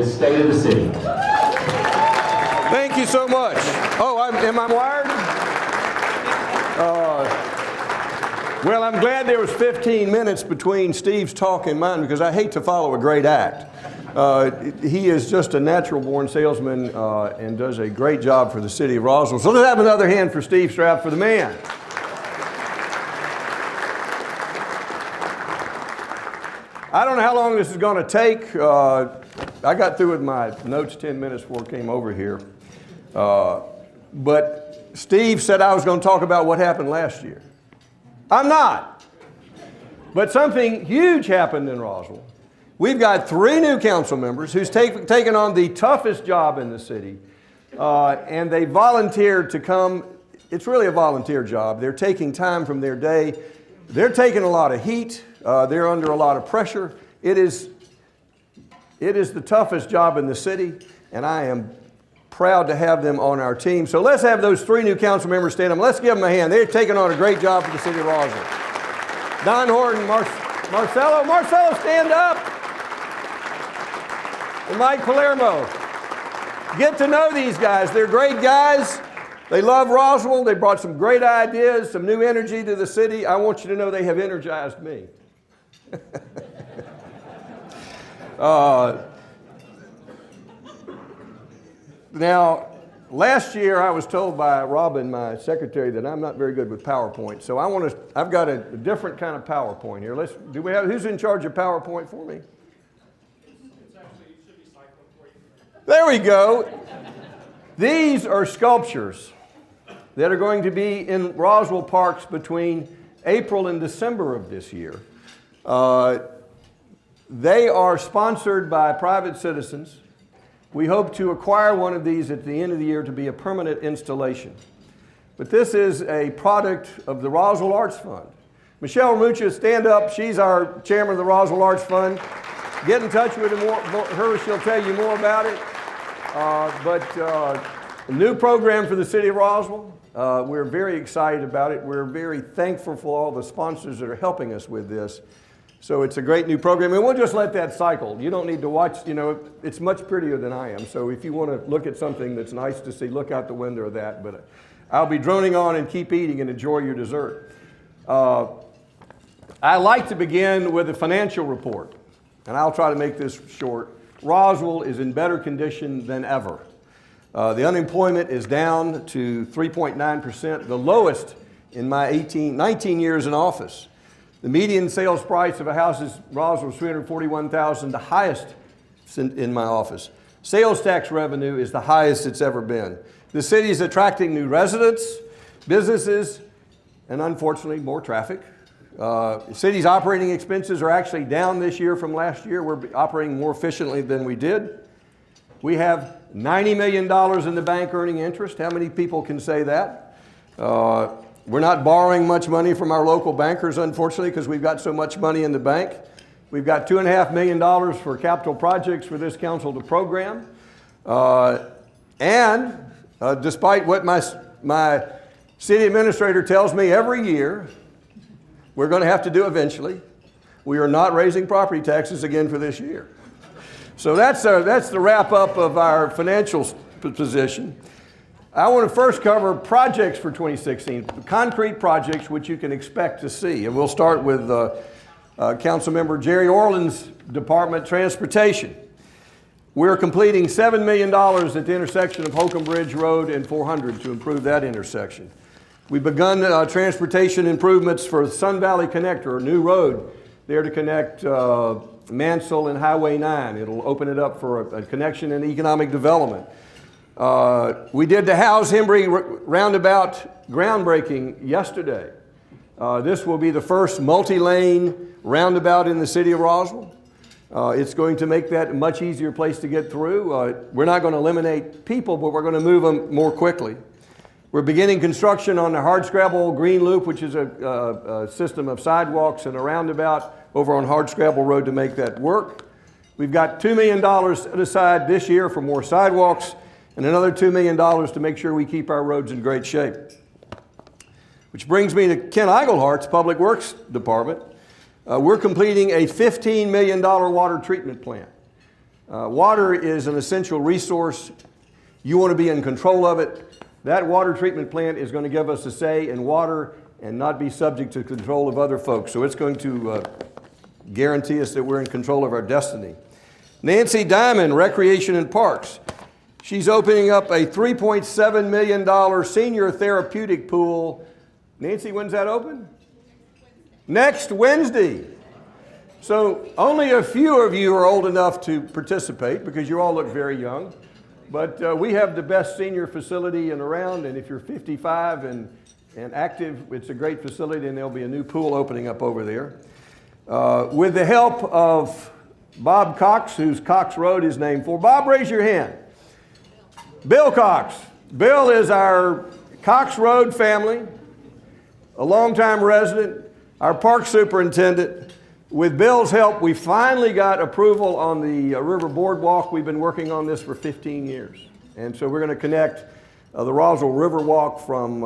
the state of the city. Thank you so much. Oh, am I wired? Well, I'm glad there was 15 minutes between Steve's talk and mine because I hate to follow a great act. He is just a natural-born salesman and does a great job for the city of Roswell. So let's have another hand for Steve Stroud, for the man. I don't know how long this is going to take. I got through with my notes 10 minutes before I came over here. But Steve said I was going to talk about what happened last year. I'm not. But something huge happened in Roswell. We've got 3 new council members who's taken on the toughest job in the city. And they volunteered to come. It's really a volunteer job. They're taking time from their day. They're taking a lot of heat. They're under a lot of pressure. It is the toughest job in the city, and I am proud to have them on our team. So let's have those 3 new council members stand up. Let's give them a hand. They're taking on a great job for the city of Roswell. Don Horton, Marcelo, stand up. And Mike Palermo. Get to know these guys. They're great guys. They love Roswell. They brought some great ideas, some new energy to the city. I want you to know they have energized me. Now, last year I was told by Robin, my secretary, that I'm not very good with PowerPoint. So I've got a different kind of PowerPoint here. Who's in charge of PowerPoint for me? It's actually, it should be cycling for you. There we go. These are sculptures that are going to be in Roswell parks between April and December of this year. They are sponsored by private citizens. We hope to acquire one of these at the end of the year to be a permanent installation. But this is a product of the Roswell Arts Fund. Michelle Ramucha, stand up. She's our chairman of the Roswell Arts Fund. Get in touch with her. She'll tell you more about it. A new program for the city of Roswell. We're very excited about it. We're very thankful for all the sponsors that are helping us with this. So it's a great new program, and we'll just let that cycle. You don't need to watch, it's much prettier than I am. So if you want to look at something that's nice to see, look out the window of that. But I'll be droning on and keep eating and enjoy your dessert. I like to begin with a financial report, and I'll try to make this short. Roswell is in better condition than ever. The unemployment is down to 3.9%, the lowest in my 19 years in office. The median sales price of a house in Roswell is $341,000, the highest in my office. Sales tax revenue is the highest it's ever been. The city is attracting new residents, businesses, and unfortunately more traffic. The city's operating expenses are actually down this year from last year. We're operating more efficiently than we did. We have $90 million in the bank earning interest. How many people can say that? We're not borrowing much money from our local bankers, unfortunately, because we've got so much money in the bank. We've got $2.5 million for capital projects for this council to program. Despite what my city administrator tells me every year, we're going to have to do eventually, we are not raising property taxes again for this year. So that's the wrap up of our financial position. I want to first cover projects for 2016, concrete projects which you can expect to see. And we'll start with Councilmember Jere Orland's Department, Transportation. We're completing $7 million at the intersection of Holcomb Bridge Road and 400 to improve that intersection. We've begun transportation improvements for Sun Valley Connector, a new road there to connect Mansell and Highway 9. It'll open it up for a connection and economic development. We did the Howes-Hembry roundabout groundbreaking yesterday. This will be the first multi-lane roundabout in the city of Roswell. It's going to make that a much easier place to get through. We're not going to eliminate people, but we're going to move them more quickly. We're beginning construction on the Hardscrabble Green Loop, which is a system of sidewalks and a roundabout over on Hardscrabble Road to make that work. We've got $2 million set aside this year for more sidewalks and another $2 million to make sure we keep our roads in great shape. Which brings me to Ken Eaglehart's Public Works Department. We're completing a $15 million water treatment plant. Water is an essential resource. You want to be in control of it. That water treatment plant is going to give us a say in water and not be subject to control of other folks. So it's going to guarantee us that we're in control of our destiny. Nancy Diamond, Recreation and Parks. She's opening up a $3.7 million senior therapeutic pool. Nancy, when's that open? Next Wednesday. So only a few of you are old enough to participate because you all look very young. But we have the best senior facility in around, and if you're 55 and active, it's a great facility, and there'll be a new pool opening up over there. With the help of Bob Cox, whose Cox Road is named for. Bob, raise your hand. Bill Cox. Bill is our Cox Road family, a longtime resident, our park superintendent. With Bill's help, we finally got approval on the River Boardwalk. We've been working on this for 15 years. And so we're going to connect the Roswell Riverwalk from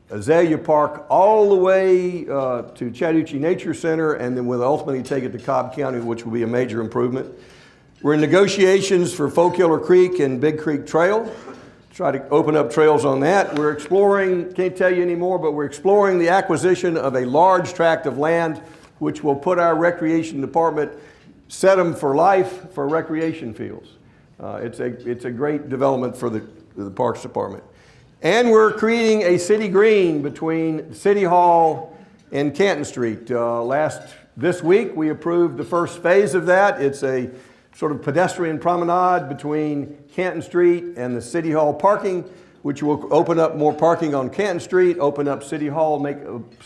Azalea Park all the way to Chattahoochee Nature Center, and then we'll ultimately take it to Cobb County, which will be a major improvement. We're in negotiations for Folk Killer Creek and Big Creek Trail. Try to open up trails on that. We're exploring, can't tell you anymore, but we're exploring the acquisition of a large tract of land which will put our recreation department, set them for life for recreation fields. It's a great development for the Parks Department. And we're creating a city green between City Hall and Canton Street. This week we approved the first phase of that. It's a sort of pedestrian promenade between Canton Street and the City Hall parking, which will open up more parking on Canton Street, open up City Hall,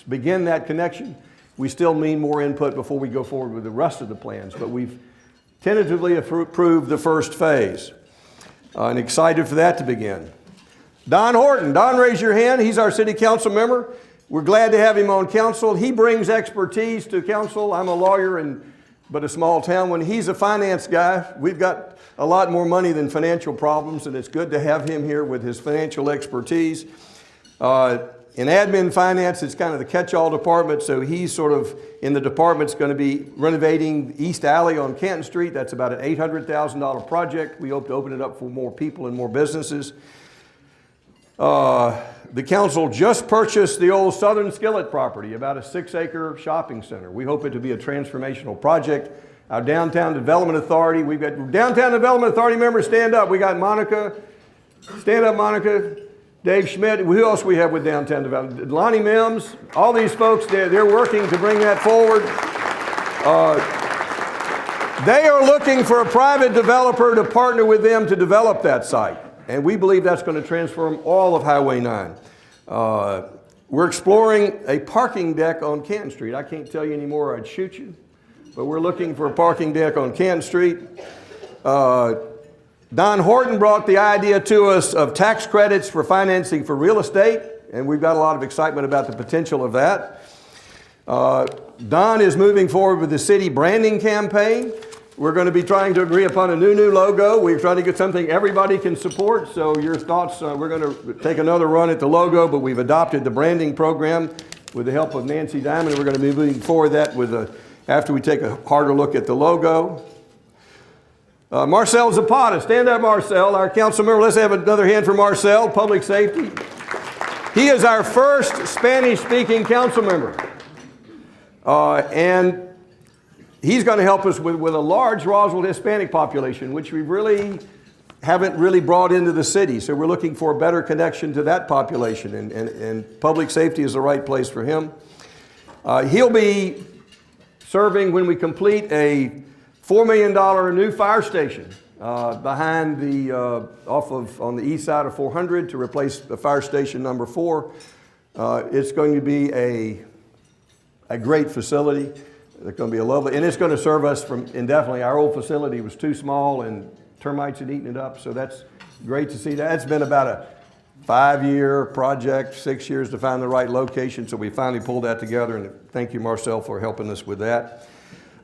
begin that connection. We still need more input before we go forward with the rest of the plans, but we've tentatively approved the first phase. And excited for that to begin. Don Horton. Don, raise your hand. He's our city council member. We're glad to have him on council. He brings expertise to council. I'm a lawyer but a small town. When he's a finance guy, we've got a lot more money than financial problems, and it's good to have him here with his financial expertise. In admin finance, it's kind of the catch-all department, so he's sort of in the department's going to be renovating East Alley on Canton Street. That's about an $800,000 project. We hope to open it up for more people and more businesses. The council just purchased the old Southern Skillet property, about a 6-acre shopping center. We hope it to be a transformational project. Our Downtown Development Authority, we've got Downtown Development Authority members, stand up. We got Monica, stand up Monica, Dave Schmidt. Who else we have with Downtown Development? Lonnie Mims, all these folks, they're working to bring that forward. They are looking for a private developer to partner with them to develop that site. And we believe that's going to transform all of Highway 9. We're exploring a parking deck on Canton Street. I can't tell you anymore, I'd shoot you. But we're looking for a parking deck on Canton Street. Don Horton brought the idea to us of tax credits for financing for real estate, and we've got a lot of excitement about the potential of that. Don is moving forward with the city branding campaign. We're going to be trying to agree upon a new logo. We're trying to get something everybody can support. So your thoughts, we're going to take another run at the logo, but we've adopted the branding program with the help of Nancy Diamond. We're going to be moving forward that after we take a harder look at the logo. Marcel Zapata, stand up Marcel, our council member. Let's have another hand for Marcel, Public Safety. He is our first Spanish-speaking council member. And he's going to help us with a large Roswell Hispanic population, which we haven't really brought into the city. So we're looking for a better connection to that population, and public safety is the right place for him. He'll be serving when we complete a $4 million new fire station behind on the east side of 400 to replace the fire station number 4. It's going to be a great facility. It's going to be a lovely, and it's going to serve us indefinitely. Our old facility was too small and termites had eaten it up, so that's great to see that. It's been about a 5-year project, 6 years to find the right location, so we finally pulled that together, and thank you, Marcel, for helping us with that.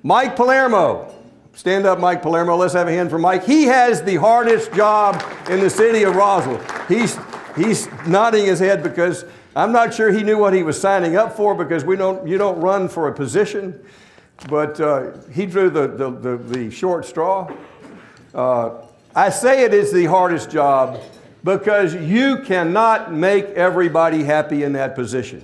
Mike Palermo. Stand up, Mike Palermo. Let's have a hand for Mike. He has the hardest job in the city of Roswell. He's nodding his head because I'm not sure he knew what he was signing up for, because you don't run for a position. but he drew the short straw. I say it is the hardest job because you cannot make everybody happy in that position.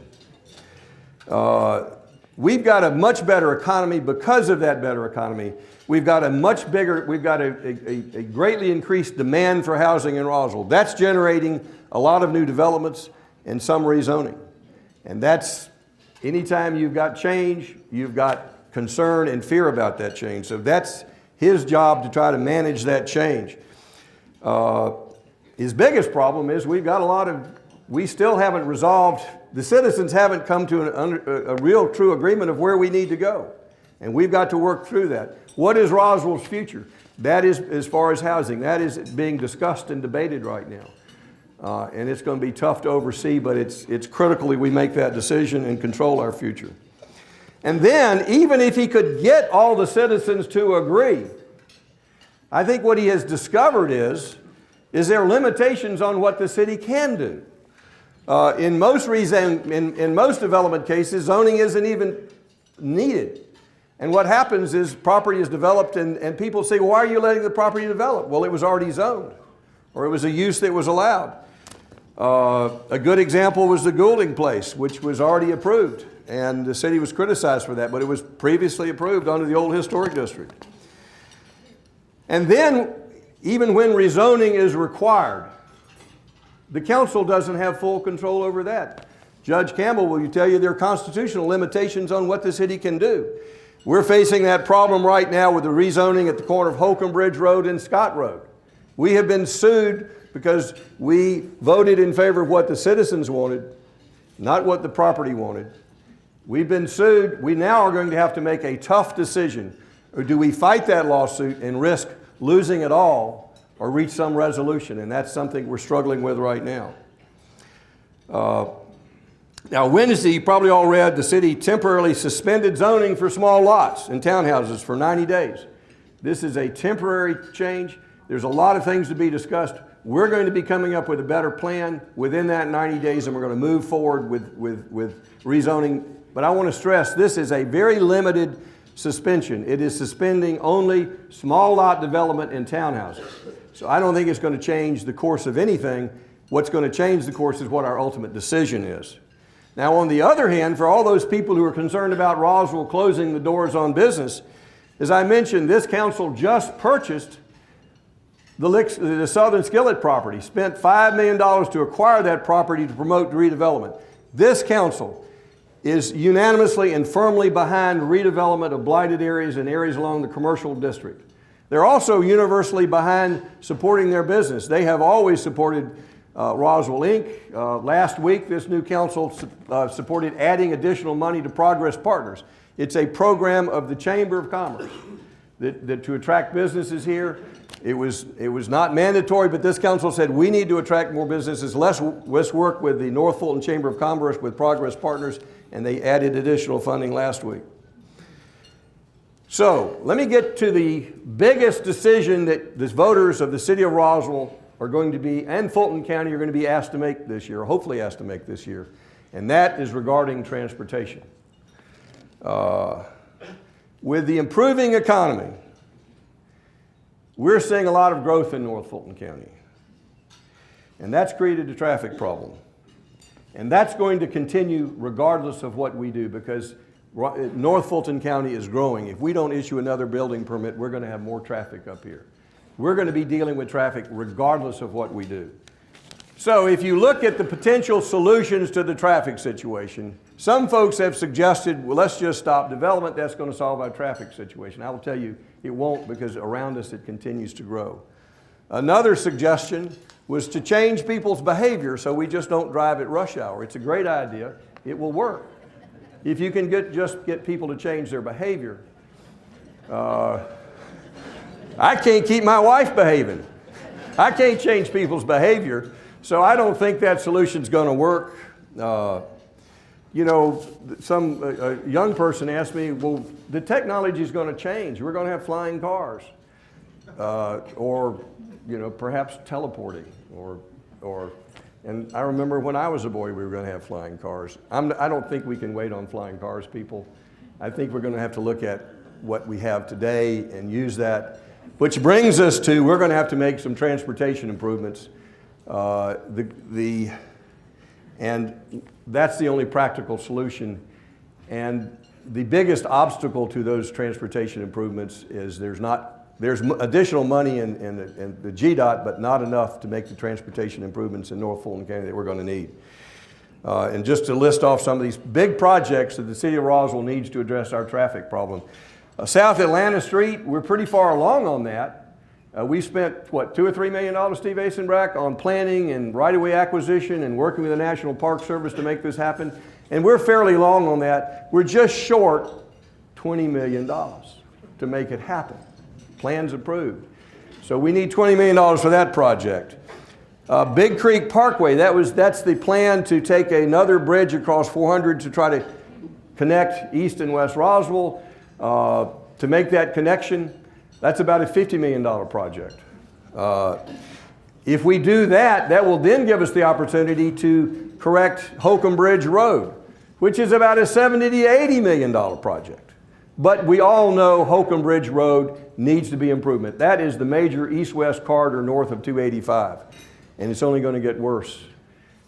We've got a much better economy because of that better economy. We've got a greatly increased demand for housing in Roswell. That's generating a lot of new developments and some rezoning. And that's, anytime you've got change, you've got concern and fear about that change. So that's his job to try to manage that change. His biggest problem is we still haven't resolved, the citizens haven't come to a real true agreement of where we need to go. And we've got to work through that. What is Roswell's future? That is, as far as housing, that is being discussed and debated right now. And it's going to be tough to oversee, but it's critical that we make that decision and control our future. And then, even if he could get all the citizens to agree, I think what he has discovered is there are limitations on what the city can do. In most development cases, zoning isn't even needed. And what happens is property is developed and people say, well, why are you letting the property develop? Well, it was already zoned, or it was a use that was allowed. A good example was the Goulding place, which was already approved. And the city was criticized for that, but it was previously approved under the old historic district. And then, even when rezoning is required, the council doesn't have full control over that. Judge Campbell will tell you there are constitutional limitations on what the city can do. We're facing that problem right now with the rezoning at the corner of Holcomb Bridge Road and Scott Road. We have been sued because we voted in favor of what the citizens wanted, not what the property wanted. We've been sued. We now are going to have to make a tough decision. Or do we fight that lawsuit and risk losing it all, or reach some resolution? And that's something we're struggling with right now. Now, Wednesday, you probably all read, the city temporarily suspended zoning for small lots and townhouses for 90 days. This is a temporary change. There's a lot of things to be discussed. We're going to be coming up with a better plan within that 90 days, and we're going to move forward with rezoning. But I want to stress, this is a very limited suspension. It is suspending only small lot development in townhouses. So I don't think it's going to change the course of anything. What's going to change the course is what our ultimate decision is. Now, on the other hand, for all those people who are concerned about Roswell closing the doors on business, as I mentioned, this council just purchased the Southern Skillet property, spent $5 million to acquire that property to promote redevelopment. This council is unanimously and firmly behind redevelopment of blighted areas and areas along the commercial district. They're also universally behind supporting their business. They have always supported Roswell Inc. Last week, this new council supported adding additional money to Progress Partners. It's a program of the Chamber of Commerce that to attract businesses here. It was not mandatory, but this council said we need to attract more businesses. Let's work with the North Fulton Chamber of Commerce with Progress Partners, and they added additional funding last week. So let me get to the biggest decision that the voters of the city of Roswell are going to be, and Fulton County are going to be asked to make this year, or hopefully asked to make this year, and that is regarding transportation. With the improving economy, we're seeing a lot of growth in North Fulton County, and that's created a traffic problem. And that's going to continue regardless of what we do, because North Fulton County is growing. If we don't issue another building permit, we're going to have more traffic up here. We're going to be dealing with traffic regardless of what we do. So if you look at the potential solutions to the traffic situation, some folks have suggested, well, let's just stop development. That's going to solve our traffic situation. I will tell you, it won't, because around us it continues to grow. Another suggestion was to change people's behavior so we just don't drive at rush hour. It's a great idea. It will work. If you can just get people to change their behavior. I can't keep my wife behaving. I can't change people's behavior, so I don't think that solution's going to work. You know, a young person asked me, well, the technology is going to change. We're going to have flying cars, or you know, perhaps teleporting, and I remember when I was a boy, we were going to have flying cars. I don't think we can wait on flying cars, people. I think we're going to have to look at what we have today and use that, which brings us to, we're going to have to make some transportation improvements. And that's the only practical solution. And the biggest obstacle to those transportation improvements is there's additional money in the GDOT, but not enough to make the transportation improvements in North Fulton County that we're going to need. And just to list off some of these big projects that the city of Roswell needs to address our traffic problem. South Atlanta Street, we're pretty far along on that. We spent, what, $2 or $3 million, Steve Asenbrack, on planning and right-of-way acquisition and working with the National Park Service to make this happen. And we're fairly long on that. We're just short $20 million to make it happen. Plans approved. So we need $20 million for that project. Big Creek Parkway, that's the plan to take another bridge across 400 to try to connect East and West Roswell. To make that connection, that's about a $50 million project. If we do that, that will then give us the opportunity to correct Holcomb Bridge Road, which is about a $70 to $80 million project. But we all know Holcomb Bridge Road needs to be improvement. That is the major east-west corridor north of 285, and it's only going to get worse.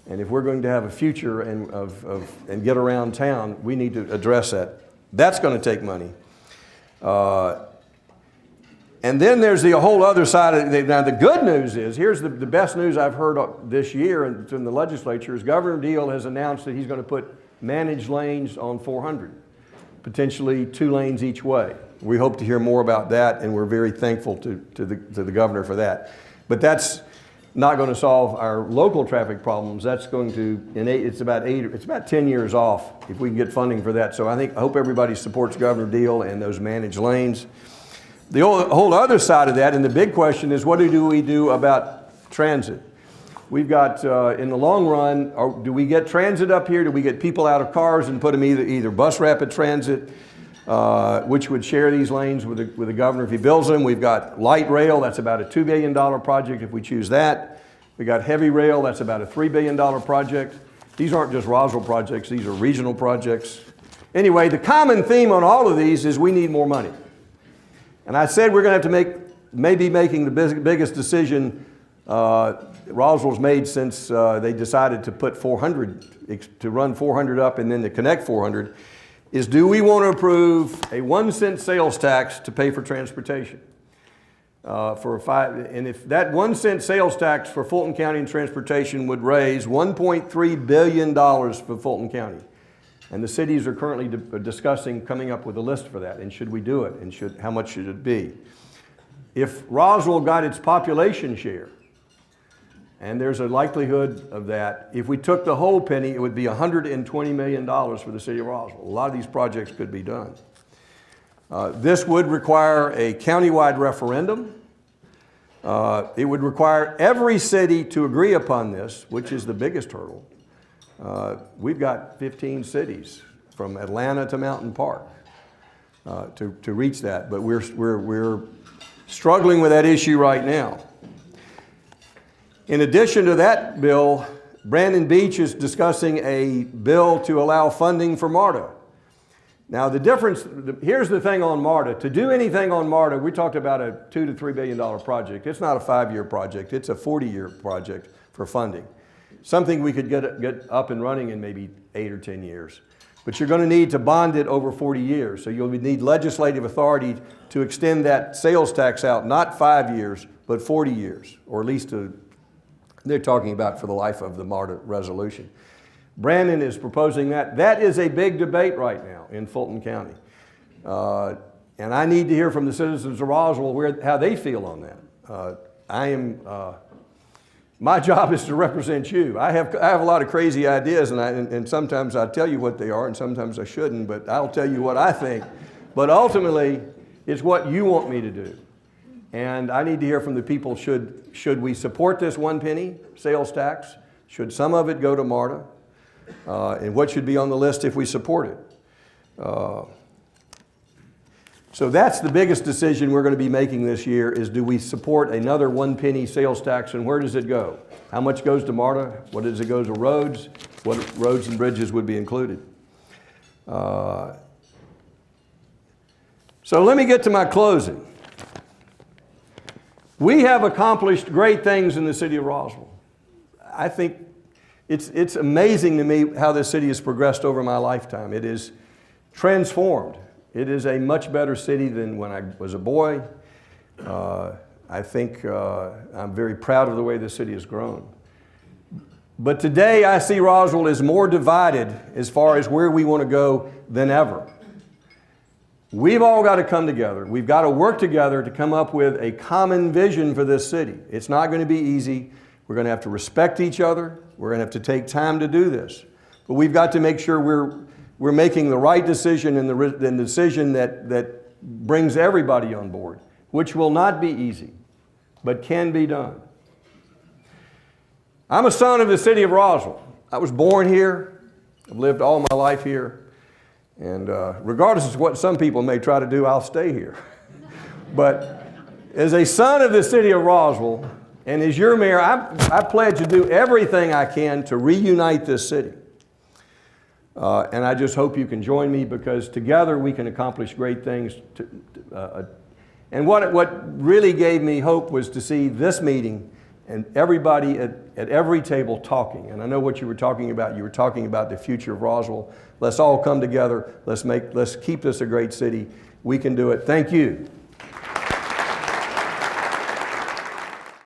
And if we're going to have a future and get around town, we need to address that. That's going to take money. And then there's the whole other side of it. Now the good news is, here's the best news I've heard this year from the legislature is Governor Deal has announced that he's going to put managed lanes on 400, potentially 2 lanes each way. We hope to hear more about that, and we're very thankful to the governor for that. But that's not going to solve our local traffic problems. That's going to, it's about 10 years off if we can get funding for that. So I hope everybody supports Governor Deal and those managed lanes. The whole other side of that, and the big question is, what do we do about transit? We've got, in the long run, do we get transit up here? Do we get people out of cars and put them either bus rapid transit, which would share these lanes with the governor if he builds them? We've got light rail, that's about a $2 billion project if we choose that. We got heavy rail, that's about a $3 billion project. These aren't just Roswell projects, these are regional projects. Anyway, the common theme on all of these is we need more money. And I said we're going to have to maybe making the biggest decision Roswell's made since they decided to put 400, to run 400 up and then to connect 400, is do we want to approve a 1-cent sales tax to pay for transportation? And if that 1-cent sales tax for Fulton County and transportation would raise $1.3 billion for Fulton County. And the cities are currently discussing coming up with a list for that. And should we do it? And how much should it be? If Roswell got its population share, and there's a likelihood of that, if we took the whole penny, it would be $120 million for the city of Roswell. A lot of these projects could be done. This would require a countywide referendum. It would require every city to agree upon this, which is the biggest hurdle. We've got 15 cities from Atlanta to Mountain Park to reach that, but we're struggling with that issue right now. In addition to that bill, Brandon Beach is discussing a bill to allow funding for MARTA. Now here's the thing on MARTA. To do anything on MARTA, we talked about a $2 to $3 billion project. It's not a 5-year project, it's a 40-year project for funding. Something we could get up and running in maybe 8 or 10 years. But you're going to need to bond it over 40 years. So you'll need legislative authority to extend that sales tax out, not 5 years, but 40 years, or at least they're talking about for the life of the MARTA resolution. Brandon is proposing that. That is a big debate right now in Fulton County. And I need to hear from the citizens of Roswell how they feel on that. My job is to represent you. I have a lot of crazy ideas, and sometimes I tell you what they are, and sometimes I shouldn't, but I'll tell you what I think. But ultimately, it's what you want me to do. And I need to hear from the people, should we support this 1 penny sales tax? Should some of it go to MARTA? And what should be on the list if we support it? So that's the biggest decision we're going to be making this year is, do we support another 1 penny sales tax, and where does it go? How much goes to MARTA? What does it go to roads? What roads and bridges would be included? So let me get to my closing. We have accomplished great things in the city of Roswell. I think it's amazing to me how this city has progressed over my lifetime. It is transformed. It is a much better city than when I was a boy. I think I'm very proud of the way this city has grown. But today I see Roswell as more divided as far as where we want to go than ever. We've all got to come together. We've got to work together to come up with a common vision for this city. It's not going to be easy. We're going to have to respect each other. We're going to have to take time to do this. But we've got to make sure we're making the right decision and the decision that brings everybody on board, which will not be easy, but can be done. I'm a son of the city of Roswell. I was born here. I've lived all my life here. And regardless of what some people may try to do, I'll stay here. But as a son of the city of Roswell, and as your mayor, I pledge to do everything I can to reunite this city. And I just hope you can join me, because together we can accomplish great things. And what really gave me hope was to see this meeting and everybody at every table talking. And I know what you were talking about. You were talking about the future of Roswell. Let's all come together. Let's keep this a great city. We can do it. Thank you.